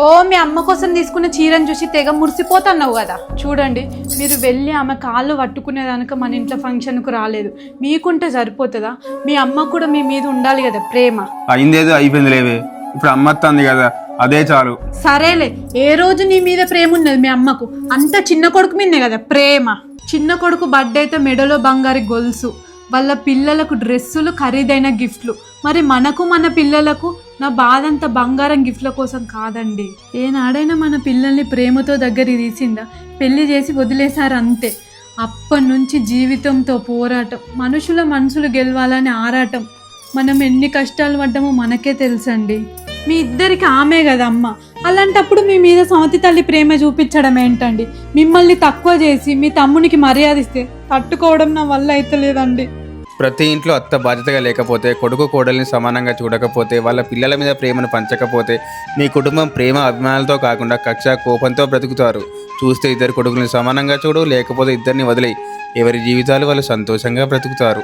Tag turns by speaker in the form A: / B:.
A: ఓ మీ అమ్మ కోసం తీసుకున్న చీరను చూసి తెగ మురిసిపోతున్నావు కదా. చూడండి, మీరు వెళ్ళి ఆమె కాళ్ళు పట్టుకునేదానిక మన ఇంట్లో ఫంక్షన్కు రాలేదు. మీకుంటే సరిపోతుందా? మీ అమ్మ కూడా మీ మీద ఉండాలి కదా ప్రేమ.
B: అయిందేదో అయిపోయింది లేవే, ఇప్పుడు అమ్మ వస్తుంది కదా, అదే చాలు.
A: సరేలే, ఏ రోజు నీ మీద ప్రేమ ఉన్నది మీ అమ్మకు? అంత చిన్న కొడుకు మీదే కదా ప్రేమ. చిన్న కొడుకు బర్త్డే అయితే మెడలో బంగారు గొలుసు, వాళ్ళ పిల్లలకు డ్రెస్సులు, ఖరీదైన గిఫ్ట్లు. మరి మనకు మన పిల్లలకు నా బాధ అంతా బంగారం గిఫ్ట్ల కోసం కాదండి. ఏనాడైనా మన పిల్లల్ని ప్రేమతో దగ్గరికి తీసిందా? పెళ్లి చేసి వదిలేశారు అంతే. అప్పటి నుంచి జీవితంతో పోరాటం, మనుషుల మనసులు గెలవాలని ఆరాటం. మనం ఎన్ని కష్టాలు పడ్డామో మనకే తెలుసండి. మీ ఇద్దరికి ఆమె కదా అమ్మ. అలాంటప్పుడు మీ మీద సమతి తల్లి ప్రేమ చూపించడం ఏంటండి? మిమ్మల్ని తక్కువ చేసి మీ తమ్మునికి మర్యాద ఇస్తే తట్టుకోవడం నా వల్ల అయితే లేదండి.
B: ప్రతి ఇంట్లో అత్త బాధ్యతగా లేకపోతే, కొడుకు కోడల్ని సమానంగా చూడకపోతే, వాళ్ళ పిల్లల మీద ప్రేమను పంచకపోతే, మీ కుటుంబం ప్రేమ అభిమానాలతో కాకుండా కక్ష కోపంతో బ్రతుకుతారు. చూస్తే ఇద్దరు కొడుకుల్ని సమానంగా చూడు, లేకపోతే ఇద్దరిని వదిలేయి. ఎవరి జీవితాలు వాళ్ళు సంతోషంగా బ్రతుకుతారు.